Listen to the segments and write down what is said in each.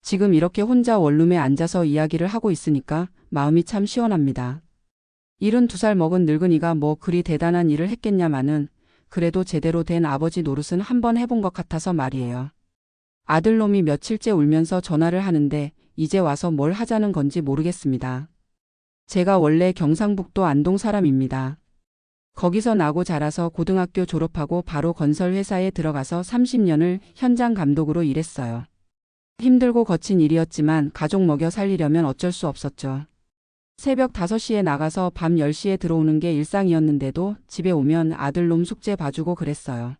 지금 이렇게 혼자 원룸에 앉아서 이야기를 하고 있으니까 마음이 참 시원합니다. 72살 먹은 늙은이가 뭐 그리 대단한 일을 했겠냐마는 그래도 제대로 된 아버지 노릇은 한번 해본 것 같아서 말이에요. 아들놈이 며칠째 울면서 전화를 하는데 이제 와서 뭘 하자는 건지 모르겠습니다. 제가 원래 경상북도 안동 사람입니다. 거기서 나고 자라서 고등학교 졸업하고 바로 건설회사에 들어가서 30년을 현장 감독으로 일했어요. 힘들고 거친 일이었지만 가족 먹여 살리려면 어쩔 수 없었죠. 새벽 5시에 나가서 밤 10시에 들어오는 게 일상이었는데도 집에 오면 아들놈 숙제 봐주고 그랬어요.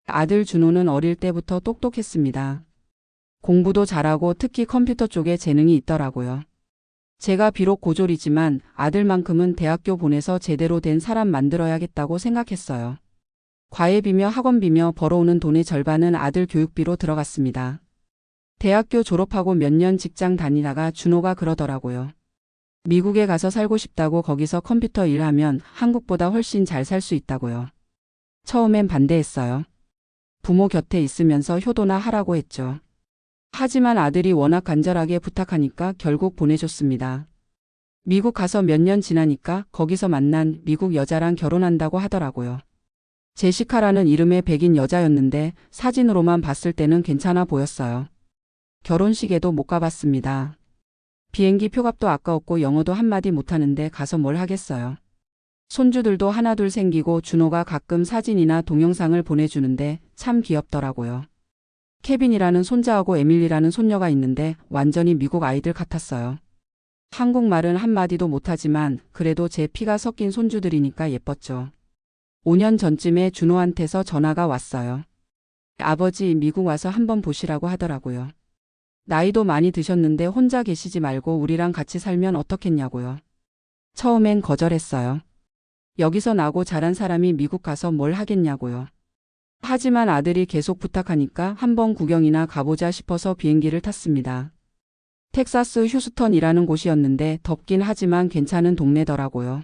아들 준호는 어릴 때부터 똑똑했습니다. 공부도 잘하고 특히 컴퓨터 쪽에 재능이 있더라고요. 제가 비록 고졸이지만 아들만큼은 대학교 보내서 제대로 된 사람 만들어야겠다고 생각했어요. 과외비며 학원비며 벌어오는 돈의 절반은 아들 교육비로 들어갔습니다. 대학교 졸업하고 몇 년 직장 다니다가 준호가 그러더라고요. 미국에 가서 살고 싶다고. 거기서 컴퓨터 일하면 한국보다 훨씬 잘 살 수 있다고요. 처음엔 반대했어요. 부모 곁에 있으면서 효도나 하라고 했죠. 하지만 아들이 워낙 간절하게 부탁하니까 결국 보내줬습니다. 미국 가서 몇 년 지나니까 거기서 만난 미국 여자랑 결혼한다고 하더라고요. 제시카라는 이름의 백인 여자였는데 사진으로만 봤을 때는 괜찮아 보였어요. 결혼식에도 못 가봤습니다. 비행기 표값도 아까웠고 영어도 한마디 못하는데 가서 뭘 하겠어요. 손주들도 하나둘 생기고 준호가 가끔 사진이나 동영상을 보내주는데 참 귀엽더라고요. 케빈이라는 손자하고 에밀리라는 손녀가 있는데 완전히 미국 아이들 같았어요. 한국말은 한마디도 못하지만 그래도 제 피가 섞인 손주들이니까 예뻤죠. 5년 전쯤에 준호한테서 전화가 왔어요. 아버지 미국 와서 한번 보시라고 하더라고요. 나이도 많이 드셨는데 혼자 계시지 말고 우리랑 같이 살면 어떻겠냐고요. 처음엔 거절했어요. 여기서 나고 자란 사람이 미국 가서 뭘 하겠냐고요. 하지만 아들이 계속 부탁하니까 한번 구경이나 가보자 싶어서 비행기를 탔습니다. 텍사스 휴스턴이라는 곳이었는데 덥긴 하지만 괜찮은 동네더라고요.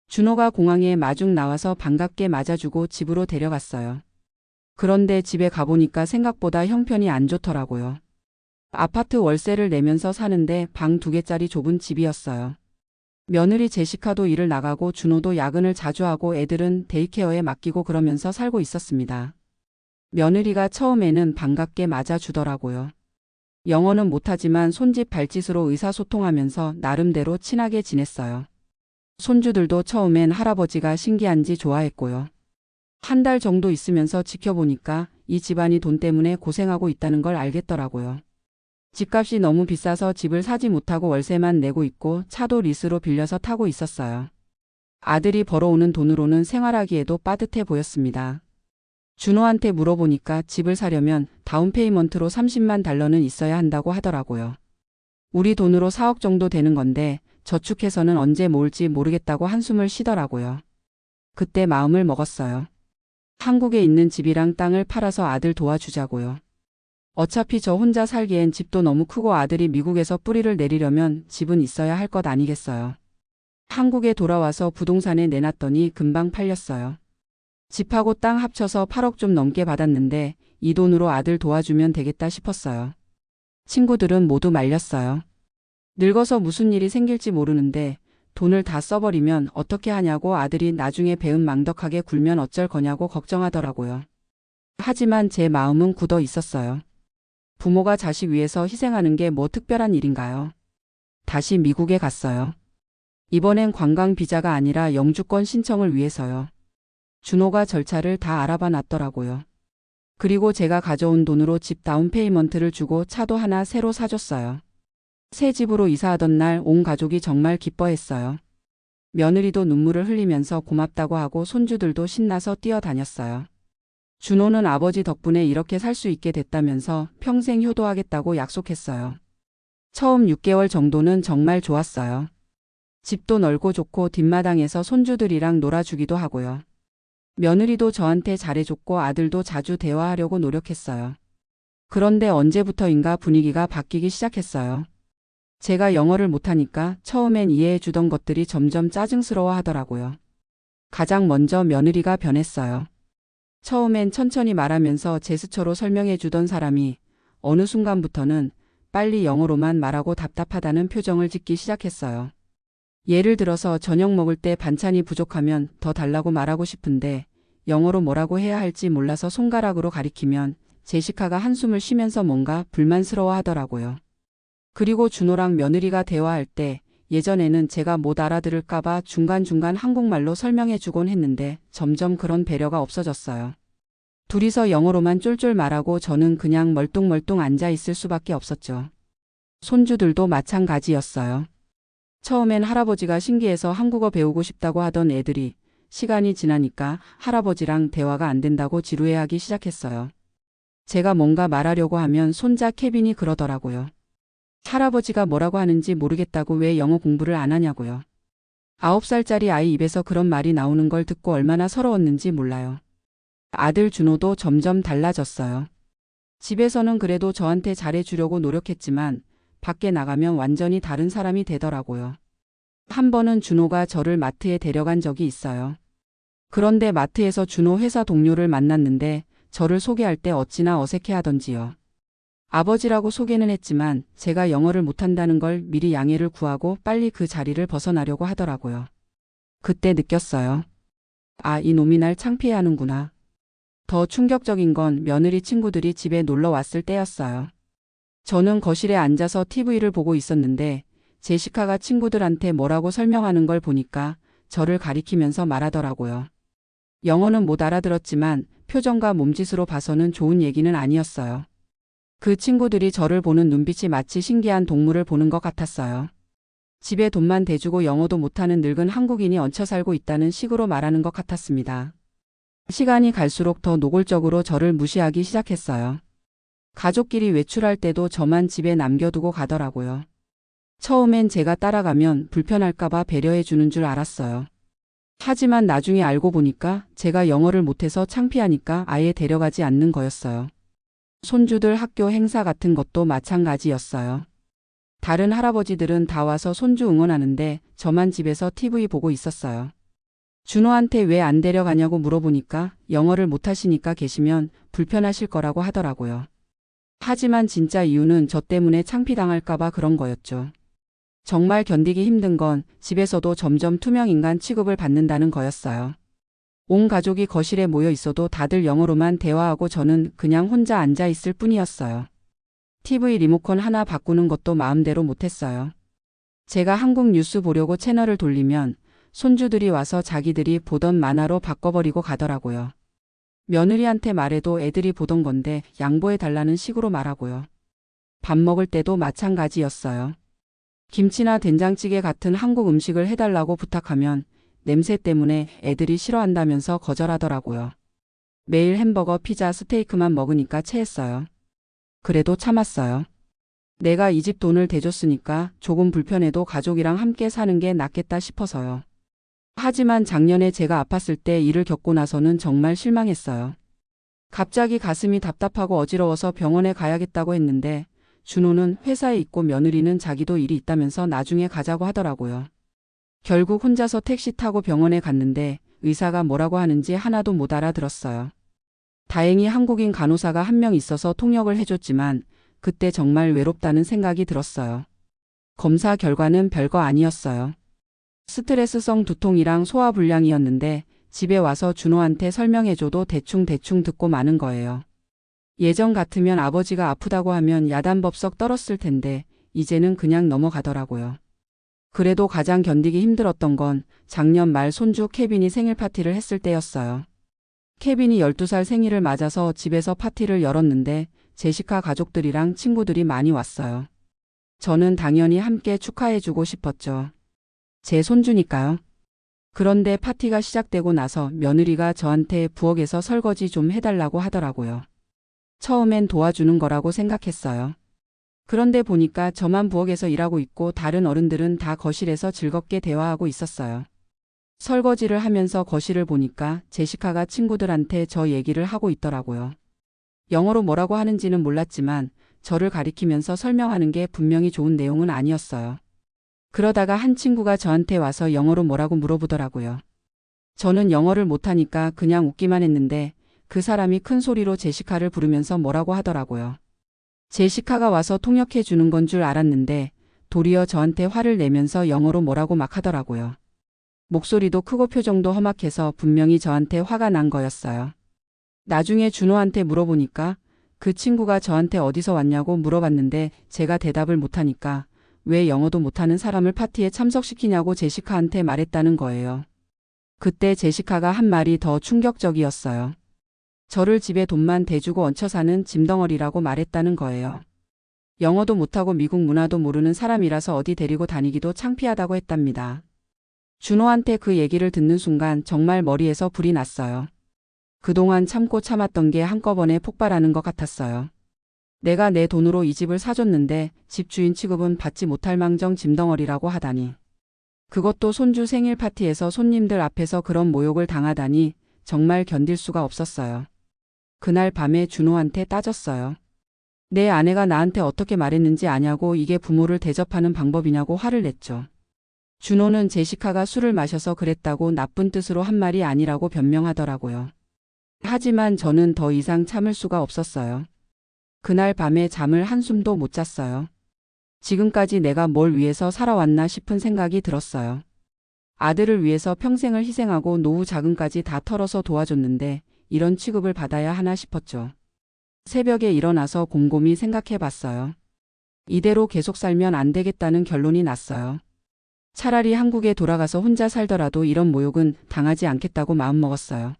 준호가 공항에 마중 나와서 반갑게 맞아주고 집으로 데려갔어요. 그런데 집에 가보니까 생각보다 형편이 안 좋더라고요. 아파트 월세를 내면서 사는데 방 2개짜리 좁은 집이었어요. 며느리 제시카도 일을 나가고 준호도 야근을 자주 하고 애들은 데이케어에 맡기고 그러면서 살고 있었습니다. 며느리가 처음에는 반갑게 맞아주더라고요. 영어는 못하지만 손짓 발짓으로 의사소통하면서 나름대로 친하게 지냈어요. 손주들도 처음엔 할아버지가 신기한지 좋아했고요. 한 달 정도 있으면서 지켜보니까 이 집안이 돈 때문에 고생하고 있다는 걸 알겠더라고요. 집값이 너무 비싸서 집을 사지 못하고 월세만 내고 있고 차도 리스로 빌려서 타고 있었어요. 아들이 벌어오는 돈으로는 생활하기에도 빠듯해 보였습니다. 준호한테 물어보니까 집을 사려면 다운페이먼트로 30만 달러는 있어야 한다고 하더라고요. 우리 돈으로 4억 정도 되는 건데 저축해서는 언제 모을지 모르겠다고 한숨을 쉬더라고요. 그때 마음을 먹었어요. 한국에 있는 집이랑 땅을 팔아서 아들 도와주자고요. 어차피 저 혼자 살기엔 집도 너무 크고 아들이 미국에서 뿌리를 내리려면 집은 있어야 할 것 아니겠어요. 한국에 돌아와서 부동산에 내놨더니 금방 팔렸어요. 집하고 땅 합쳐서 8억 좀 넘게 받았는데 이 돈으로 아들 도와주면 되겠다 싶었어요. 친구들은 모두 말렸어요. 늙어서 무슨 일이 생길지 모르는데 돈을 다 써버리면 어떻게 하냐고 아들이 나중에 배은망덕하게 굴면 어쩔 거냐고 걱정하더라고요. 하지만 제 마음은 굳어 있었어요. 부모가 자식 위해서 희생하는 게 뭐 특별한 일인가요? 다시 미국에 갔어요. 이번엔 관광 비자가 아니라 영주권 신청을 위해서요. 준호가 절차를 다 알아봐 놨더라고요. 그리고 제가 가져온 돈으로 집 다운페이먼트를 주고 차도 하나 새로 사줬어요. 새 집으로 이사하던 날 온 가족이 정말 기뻐했어요. 며느리도 눈물을 흘리면서 고맙다고 하고 손주들도 신나서 뛰어다녔어요. 준호는 아버지 덕분에 이렇게 살 수 있게 됐다면서 평생 효도하겠다고 약속했어요. 처음 6개월 정도는 정말 좋았어요. 집도 넓고 좋고 뒷마당에서 손주들이랑 놀아주기도 하고요. 며느리도 저한테 잘해줬고 아들도 자주 대화하려고 노력했어요. 그런데 언제부터인가 분위기가 바뀌기 시작했어요. 제가 영어를 못하니까 처음엔 이해해주던 것들이 점점 짜증스러워 하더라고요. 가장 먼저 며느리가 변했어요. 처음엔 천천히 말하면서 제스처로 설명해 주던 사람이 어느 순간부터는 빨리 영어로만 말하고 답답하다는 표정을 짓기 시작했어요. 예를 들어서 저녁 먹을 때 반찬이 부족하면 더 달라고 말하고 싶은데 영어로 뭐라고 해야 할지 몰라서 손가락으로 가리키면 제시카가 한숨을 쉬면서 뭔가 불만스러워 하더라고요. 그리고 준호랑 며느리가 대화할 때 예전에는 제가 못 알아들을까봐 중간중간 한국말로 설명해 주곤 했는데 점점 그런 배려가 없어졌어요. 둘이서 영어로만 쫄쫄 말하고 저는 그냥 멀뚱멀뚱 앉아 있을 수밖에 없었죠. 손주들도 마찬가지였어요. 처음엔 할아버지가 신기해서 한국어 배우고 싶다고 하던 애들이 시간이 지나니까 할아버지랑 대화가 안 된다고 지루해하기 시작했어요. 제가 뭔가 말하려고 하면 손자 케빈이 그러더라고요. 할아버지가 뭐라고 하는지 모르겠다고 왜 영어 공부를 안 하냐고요. 9살짜리 아이 입에서 그런 말이 나오는 걸 듣고 얼마나 서러웠는지 몰라요. 아들 준호도 점점 달라졌어요. 집에서는 그래도 저한테 잘해주려고 노력했지만 밖에 나가면 완전히 다른 사람이 되더라고요. 한 번은 준호가 저를 마트에 데려간 적이 있어요. 그런데 마트에서 준호 회사 동료를 만났는데 저를 소개할 때 어찌나 어색해하던지요. 아버지라고 소개는 했지만 제가 영어를 못한다는 걸 미리 양해를 구하고 빨리 그 자리를 벗어나려고 하더라고요. 그때 느꼈어요. 아, 이 놈이 날 창피해하는구나. 더 충격적인 건 며느리 친구들이 집에 놀러 왔을 때였어요. 저는 거실에 앉아서 TV를 보고 있었는데 제시카가 친구들한테 뭐라고 설명하는 걸 보니까 저를 가리키면서 말하더라고요. 영어는 못 알아들었지만 표정과 몸짓으로 봐서는 좋은 얘기는 아니었어요. 그 친구들이 저를 보는 눈빛이 마치 신기한 동물을 보는 것 같았어요. 집에 돈만 대주고 영어도 못하는 늙은 한국인이 얹혀 살고 있다는 식으로 말하는 것 같았습니다. 시간이 갈수록 더 노골적으로 저를 무시하기 시작했어요. 가족끼리 외출할 때도 저만 집에 남겨두고 가더라고요. 처음엔 제가 따라가면 불편할까봐 배려해 주는 줄 알았어요. 하지만 나중에 알고 보니까 제가 영어를 못해서 창피하니까 아예 데려가지 않는 거였어요. 손주들 학교 행사 같은 것도 마찬가지였어요. 다른 할아버지들은 다 와서 손주 응원하는데 저만 집에서 TV 보고 있었어요. 준호한테 왜 안 데려가냐고 물어보니까 영어를 못하시니까 계시면 불편하실 거라고 하더라고요. 하지만 진짜 이유는 저 때문에 창피당할까봐 그런 거였죠. 정말 견디기 힘든 건 집에서도 점점 투명인간 취급을 받는다는 거였어요. 온 가족이 거실에 모여 있어도 다들 영어로만 대화하고 저는 그냥 혼자 앉아 있을 뿐이었어요. TV 리모컨 하나 바꾸는 것도 마음대로 못했어요. 제가 한국 뉴스 보려고 채널을 돌리면 손주들이 와서 자기들이 보던 만화로 바꿔버리고 가더라고요. 며느리한테 말해도 애들이 보던 건데 양보해 달라는 식으로 말하고요. 밥 먹을 때도 마찬가지였어요. 김치나 된장찌개 같은 한국 음식을 해달라고 부탁하면 냄새 때문에 애들이 싫어한다면서 거절하더라고요. 매일 햄버거, 피자, 스테이크만 먹으니까 체했어요. 그래도 참았어요. 내가 이 집 돈을 대줬으니까 조금 불편해도 가족이랑 함께 사는 게 낫겠다 싶어서요. 하지만 작년에 제가 아팠을 때 일을 겪고 나서는 정말 실망했어요. 갑자기 가슴이 답답하고 어지러워서 병원에 가야겠다고 했는데 준호는 회사에 있고 며느리는 자기도 일이 있다면서 나중에 가자고 하더라고요. 결국 혼자서 택시 타고 병원에 갔는데 의사가 뭐라고 하는지 하나도 못 알아들었어요. 다행히 한국인 간호사가 한 명 있어서 통역을 해줬지만 그때 정말 외롭다는 생각이 들었어요. 검사 결과는 별거 아니었어요. 스트레스성 두통이랑 소화불량이었는데 집에 와서 준호한테 설명해줘도 대충 듣고 마는 거예요. 예전 같으면 아버지가 아프다고 하면 야단법석 떨었을 텐데 이제는 그냥 넘어가더라고요. 그래도 가장 견디기 힘들었던 건 작년 말 손주 케빈이 생일 파티를 했을 때였어요. 케빈이 12살 생일을 맞아서 집에서 파티를 열었는데 제시카 가족들이랑 친구들이 많이 왔어요. 저는 당연히 함께 축하해주고 싶었죠. 제 손주니까요. 그런데 파티가 시작되고 나서 며느리가 저한테 부엌에서 설거지 좀 해달라고 하더라고요. 처음엔 도와주는 거라고 생각했어요. 그런데 보니까 저만 부엌에서 일하고 있고 다른 어른들은 다 거실에서 즐겁게 대화하고 있었어요. 설거지를 하면서 거실을 보니까 제시카가 친구들한테 저 얘기를 하고 있더라고요. 영어로 뭐라고 하는지는 몰랐지만 저를 가리키면서 설명하는 게 분명히 좋은 내용은 아니었어요. 그러다가 한 친구가 저한테 와서 영어로 뭐라고 물어보더라고요. 저는 영어를 못하니까 그냥 웃기만 했는데 그 사람이 큰 소리로 제시카를 부르면서 뭐라고 하더라고요. 제시카가 와서 통역해 주는 건 줄 알았는데 도리어 저한테 화를 내면서 영어로 뭐라고 막 하더라고요. 목소리도 크고 표정도 험악해서 분명히 저한테 화가 난 거였어요. 나중에 준호한테 물어보니까 그 친구가 저한테 어디서 왔냐고 물어봤는데 제가 대답을 못하니까 왜 영어도 못하는 사람을 파티에 참석시키냐고 제시카한테 말했다는 거예요. 그때 제시카가 한 말이 더 충격적이었어요. 저를 집에 돈만 대주고 얹혀 사는 짐덩어리라고 말했다는 거예요. 영어도 못하고 미국 문화도 모르는 사람이라서 어디 데리고 다니기도 창피하다고 했답니다. 준호한테 그 얘기를 듣는 순간 정말 머리에서 불이 났어요. 그동안 참고 참았던 게 한꺼번에 폭발하는 것 같았어요. 내가 내 돈으로 이 집을 사줬는데 집주인 취급은 받지 못할 망정 짐덩어리라고 하다니. 그것도 손주 생일 파티에서 손님들 앞에서 그런 모욕을 당하다니 정말 견딜 수가 없었어요. 그날 밤에 준호한테 따졌어요. 내 아내가 나한테 어떻게 말했는지 아냐고 이게 부모를 대접하는 방법이냐고 화를 냈죠. 준호는 제시카가 술을 마셔서 그랬다고 나쁜 뜻으로 한 말이 아니라고 변명하더라고요. 하지만 저는 더 이상 참을 수가 없었어요. 그날 밤에 잠을 한숨도 못 잤어요. 지금까지 내가 뭘 위해서 살아왔나 싶은 생각이 들었어요. 아들을 위해서 평생을 희생하고 노후 자금까지 다 털어서 도와줬는데 이런 취급을 받아야 하나 싶었죠. 새벽에 일어나서 곰곰이 생각해 봤어요. 이대로 계속 살면 안 되겠다는 결론이 났어요. 차라리 한국에 돌아가서 혼자 살더라도 이런 모욕은 당하지 않겠다고 마음먹었어요.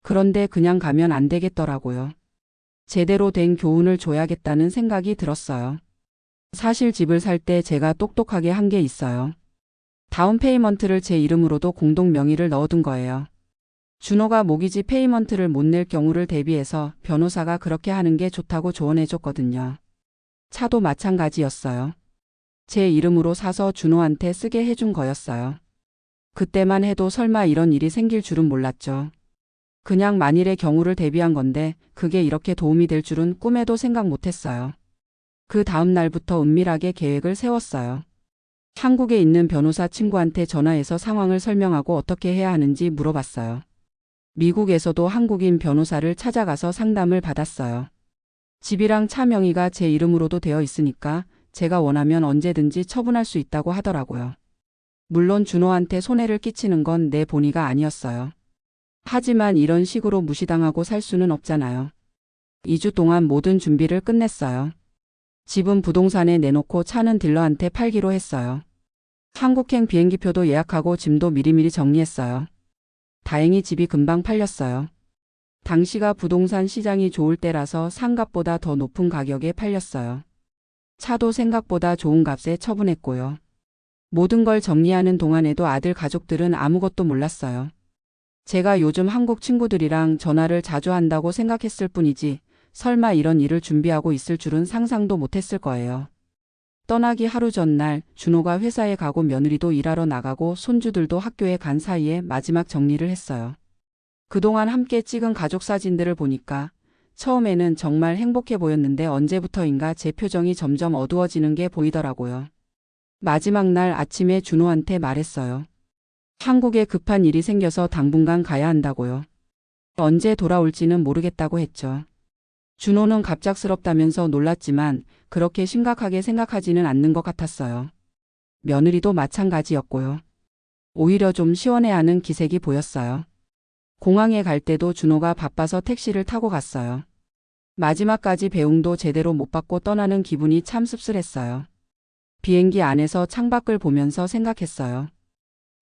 그런데 그냥 가면 안 되겠더라고요. 제대로 된 교훈을 줘야겠다는 생각이 들었어요. 사실 집을 살 때 제가 똑똑하게 한 게 있어요. 다운 페이먼트를 제 이름으로도 공동 명의를 넣어둔 거예요. 준호가 모기지 페이먼트를 못 낼 경우를 대비해서 변호사가 그렇게 하는 게 좋다고 조언해줬거든요. 차도 마찬가지였어요. 제 이름으로 사서 준호한테 쓰게 해준 거였어요. 그때만 해도 설마 이런 일이 생길 줄은 몰랐죠. 그냥 만일의 경우를 대비한 건데 그게 이렇게 도움이 될 줄은 꿈에도 생각 못했어요. 그 다음 날부터 은밀하게 계획을 세웠어요. 한국에 있는 변호사 친구한테 전화해서 상황을 설명하고 어떻게 해야 하는지 물어봤어요. 미국에서도 한국인 변호사를 찾아가서 상담을 받았어요. 집이랑 차 명의가 제 이름으로도 되어 있으니까 제가 원하면 언제든지 처분할 수 있다고 하더라고요. 물론 준호한테 손해를 끼치는 건 내 본의가 아니었어요. 하지만 이런 식으로 무시당하고 살 수는 없잖아요. 2주 동안 모든 준비를 끝냈어요. 집은 부동산에 내놓고 차는 딜러한테 팔기로 했어요. 한국행 비행기표도 예약하고 짐도 미리미리 정리했어요. 다행히 집이 금방 팔렸어요. 당시가 부동산 시장이 좋을 때라서 상값보다 더 높은 가격에 팔렸어요. 차도 생각보다 좋은 값에 처분했고요. 모든 걸 정리하는 동안에도 아들 가족들은 아무것도 몰랐어요. 제가 요즘 한국 친구들이랑 전화를 자주 한다고 생각했을 뿐이지 설마 이런 일을 준비하고 있을 줄은 상상도 못했을 거예요. 떠나기 하루 전날 준호가 회사에 가고 며느리도 일하러 나가고 손주들도 학교에 간 사이에 마지막 정리를 했어요. 그동안 함께 찍은 가족 사진들을 보니까 처음에는 정말 행복해 보였는데 언제부터인가 제 표정이 점점 어두워지는 게 보이더라고요. 마지막 날 아침에 준호한테 말했어요. 한국에 급한 일이 생겨서 당분간 가야 한다고요. 언제 돌아올지는 모르겠다고 했죠. 준호는 갑작스럽다면서 놀랐지만 그렇게 심각하게 생각하지는 않는 것 같았어요. 며느리도 마찬가지였고요. 오히려 좀 시원해하는 기색이 보였어요. 공항에 갈 때도 준호가 바빠서 택시를 타고 갔어요. 마지막까지 배웅도 제대로 못 받고 떠나는 기분이 참 씁쓸했어요. 비행기 안에서 창밖을 보면서 생각했어요.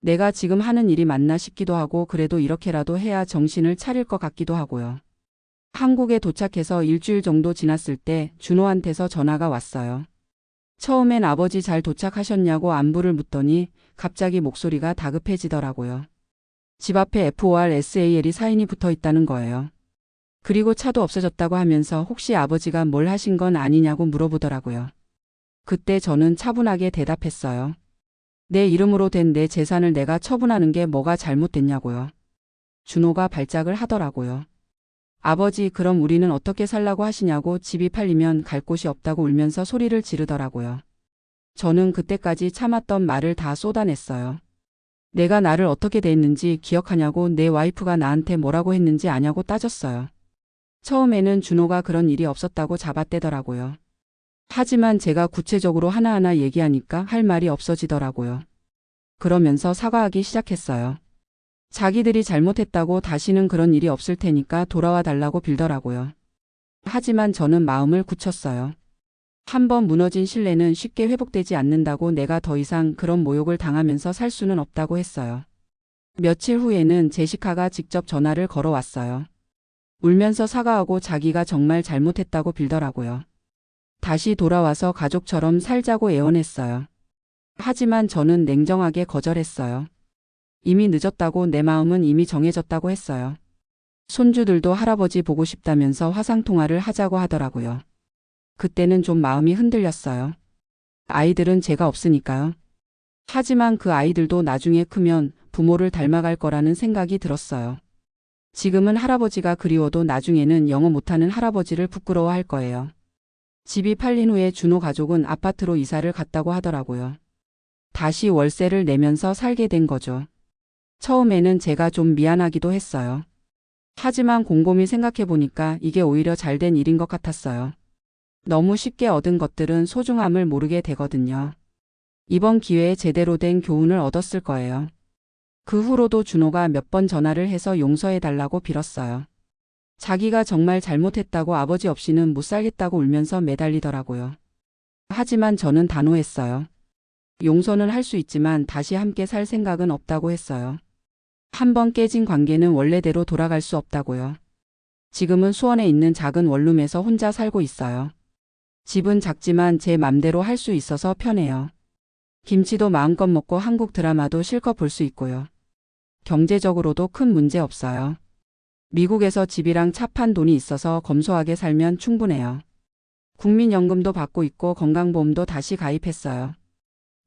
내가 지금 하는 일이 맞나 싶기도 하고 그래도 이렇게라도 해야 정신을 차릴 것 같기도 하고요. 한국에 도착해서 일주일 정도 지났을 때 준호한테서 전화가 왔어요. 처음엔 아버지 잘 도착하셨냐고 안부를 묻더니 갑자기 목소리가 다급해지더라고요. 집 앞에 FORSAL이 사인이 붙어 있다는 거예요. 그리고 차도 없어졌다고 하면서 혹시 아버지가 뭘 하신 건 아니냐고 물어보더라고요. 그때 저는 차분하게 대답했어요. 내 이름으로 된 내 재산을 내가 처분하는 게 뭐가 잘못됐냐고요. 준호가 발작을 하더라고요. 아버지, 그럼 우리는 어떻게 살라고 하시냐고 집이 팔리면 갈 곳이 없다고 울면서 소리를 지르더라고요. 저는 그때까지 참았던 말을 다 쏟아냈어요. 내가 나를 어떻게 대했는지 기억하냐고, 내 와이프가 나한테 뭐라고 했는지 아냐고 따졌어요. 처음에는 준호가 그런 일이 없었다고 잡아떼더라고요. 하지만 제가 구체적으로 하나하나 얘기하니까 할 말이 없어지더라고요. 그러면서 사과하기 시작했어요. 자기들이 잘못했다고 다시는 그런 일이 없을 테니까 돌아와 달라고 빌더라고요. 하지만 저는 마음을 굳혔어요. 한번 무너진 신뢰는 쉽게 회복되지 않는다고, 내가 더 이상 그런 모욕을 당하면서 살 수는 없다고 했어요. 며칠 후에는 제시카가 직접 전화를 걸어왔어요. 울면서 사과하고 자기가 정말 잘못했다고 빌더라고요. 다시 돌아와서 가족처럼 살자고 애원했어요. 하지만 저는 냉정하게 거절했어요. 이미 늦었다고, 내 마음은 이미 정해졌다고 했어요. 손주들도 할아버지 보고 싶다면서 화상통화를 하자고 하더라고요. 그때는 좀 마음이 흔들렸어요. 아이들은 제가 없으니까요. 하지만 그 아이들도 나중에 크면 부모를 닮아갈 거라는 생각이 들었어요. 지금은 할아버지가 그리워도 나중에는 영어 못하는 할아버지를 부끄러워할 거예요. 집이 팔린 후에 준호 가족은 아파트로 이사를 갔다고 하더라고요. 다시 월세를 내면서 살게 된 거죠. 처음에는 제가 좀 미안하기도 했어요. 하지만 곰곰이 생각해보니까 이게 오히려 잘된 일인 것 같았어요. 너무 쉽게 얻은 것들은 소중함을 모르게 되거든요. 이번 기회에 제대로 된 교훈을 얻었을 거예요. 그 후로도 준호가 몇 번 전화를 해서 용서해달라고 빌었어요. 자기가 정말 잘못했다고, 아버지 없이는 못 살겠다고 울면서 매달리더라고요. 하지만 저는 단호했어요. 용서는 할 수 있지만 다시 함께 살 생각은 없다고 했어요. 한번 깨진 관계는 원래대로 돌아갈 수 없다고요. 지금은 수원에 있는 작은 원룸에서 혼자 살고 있어요. 집은 작지만 제 맘대로 할 수 있어서 편해요. 김치도 마음껏 먹고 한국 드라마도 실컷 볼 수 있고요. 경제적으로도 큰 문제 없어요. 미국에서 집이랑 차 판 돈이 있어서 검소하게 살면 충분해요. 국민연금도 받고 있고 건강보험도 다시 가입했어요.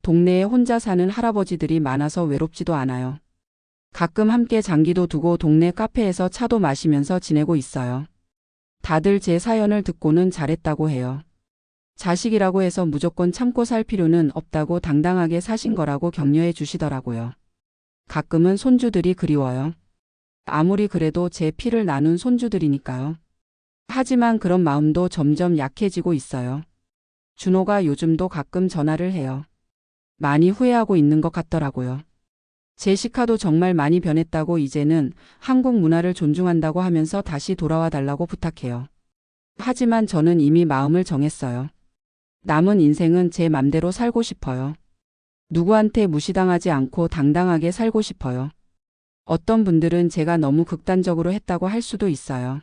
동네에 혼자 사는 할아버지들이 많아서 외롭지도 않아요. 가끔 함께 장기도 두고 동네 카페에서 차도 마시면서 지내고 있어요. 다들 제 사연을 듣고는 잘했다고 해요. 자식이라고 해서 무조건 참고 살 필요는 없다고, 당당하게 사신 거라고 격려해 주시더라고요. 가끔은 손주들이 그리워요. 아무리 그래도 제 피를 나눈 손주들이니까요. 하지만 그런 마음도 점점 약해지고 있어요. 준호가 요즘도 가끔 전화를 해요. 많이 후회하고 있는 것 같더라고요. 제시카도 정말 많이 변했다고, 이제는 한국 문화를 존중한다고 하면서 다시 돌아와 달라고 부탁해요. 하지만 저는 이미 마음을 정했어요. 남은 인생은 제 맘대로 살고 싶어요. 누구한테 무시당하지 않고 당당하게 살고 싶어요. 어떤 분들은 제가 너무 극단적으로 했다고 할 수도 있어요.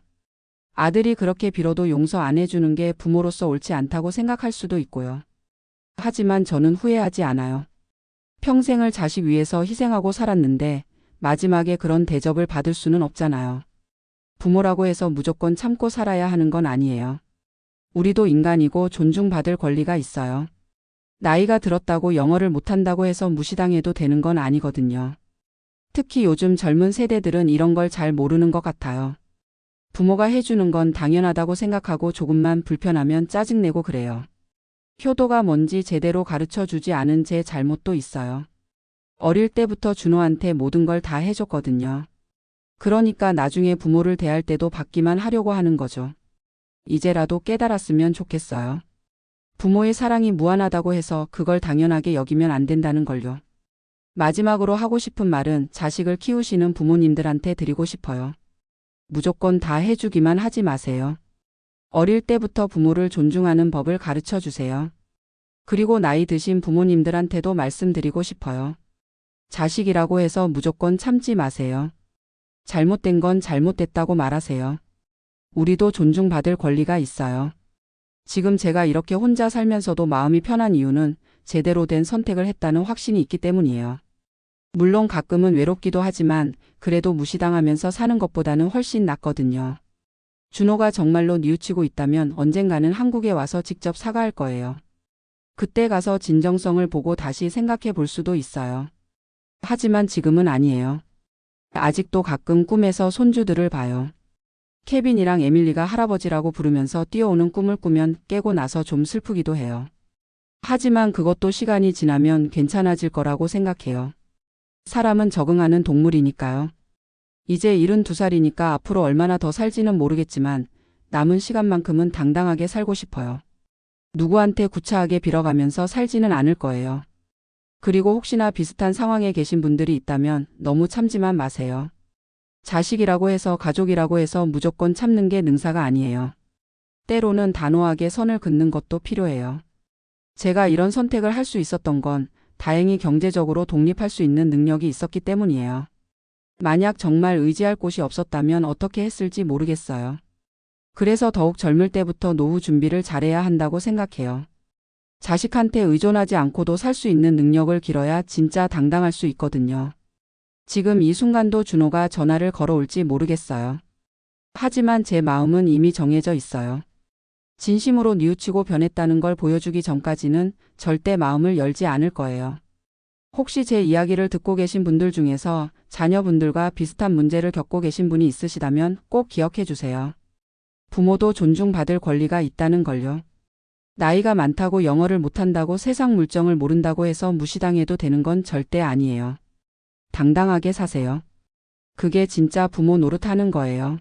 아들이 그렇게 빌어도 용서 안 해주는 게 부모로서 옳지 않다고 생각할 수도 있고요. 하지만 저는 후회하지 않아요. 평생을 자식 위해서 희생하고 살았는데 마지막에 그런 대접을 받을 수는 없잖아요. 부모라고 해서 무조건 참고 살아야 하는 건 아니에요. 우리도 인간이고 존중받을 권리가 있어요. 나이가 들었다고 영어를 못한다고 해서 무시당해도 되는 건 아니거든요. 특히 요즘 젊은 세대들은 이런 걸 잘 모르는 것 같아요. 부모가 해주는 건 당연하다고 생각하고 조금만 불편하면 짜증내고 그래요. 효도가 뭔지 제대로 가르쳐 주지 않은 제 잘못도 있어요. 어릴 때부터 준호한테 모든 걸 다 해줬거든요. 그러니까 나중에 부모를 대할 때도 받기만 하려고 하는 거죠. 이제라도 깨달았으면 좋겠어요. 부모의 사랑이 무한하다고 해서 그걸 당연하게 여기면 안 된다는 걸요. 마지막으로 하고 싶은 말은 자식을 키우시는 부모님들한테 드리고 싶어요. 무조건 다 해주기만 하지 마세요. 어릴 때부터 부모를 존중하는 법을 가르쳐 주세요. 그리고 나이 드신 부모님들한테도 말씀드리고 싶어요. 자식이라고 해서 무조건 참지 마세요. 잘못된 건 잘못됐다고 말하세요. 우리도 존중받을 권리가 있어요. 지금 제가 이렇게 혼자 살면서도 마음이 편한 이유는 제대로 된 선택을 했다는 확신이 있기 때문이에요. 물론 가끔은 외롭기도 하지만 그래도 무시당하면서 사는 것보다는 훨씬 낫거든요. 준호가 정말로 뉘우치고 있다면 언젠가는 한국에 와서 직접 사과할 거예요. 그때 가서 진정성을 보고 다시 생각해 볼 수도 있어요. 하지만 지금은 아니에요. 아직도 가끔 꿈에서 손주들을 봐요. 케빈이랑 에밀리가 할아버지라고 부르면서 뛰어오는 꿈을 꾸면 깨고 나서 좀 슬프기도 해요. 하지만 그것도 시간이 지나면 괜찮아질 거라고 생각해요. 사람은 적응하는 동물이니까요. 이제 72살이니까 앞으로 얼마나 더 살지는 모르겠지만 남은 시간만큼은 당당하게 살고 싶어요. 누구한테 구차하게 빌어가면서 살지는 않을 거예요. 그리고 혹시나 비슷한 상황에 계신 분들이 있다면 너무 참지만 마세요. 자식이라고 해서 가족이라고 해서 무조건 참는 게 능사가 아니에요. 때로는 단호하게 선을 긋는 것도 필요해요. 제가 이런 선택을 할 수 있었던 건 다행히 경제적으로 독립할 수 있는 능력이 있었기 때문이에요. 만약 정말 의지할 곳이 없었다면 어떻게 했을지 모르겠어요. 그래서 더욱 젊을 때부터 노후 준비를 잘해야 한다고 생각해요. 자식한테 의존하지 않고도 살 수 있는 능력을 길러야 진짜 당당할 수 있거든요. 지금 이 순간도 준호가 전화를 걸어올지 모르겠어요. 하지만 제 마음은 이미 정해져 있어요. 진심으로 뉘우치고 변했다는 걸 보여주기 전까지는 절대 마음을 열지 않을 거예요. 혹시 제 이야기를 듣고 계신 분들 중에서 자녀분들과 비슷한 문제를 겪고 계신 분이 있으시다면 꼭 기억해 주세요. 부모도 존중받을 권리가 있다는 걸요. 나이가 많다고 영어를 못한다고 세상 물정을 모른다고 해서 무시당해도 되는 건 절대 아니에요. 당당하게 사세요. 그게 진짜 부모 노릇하는 거예요.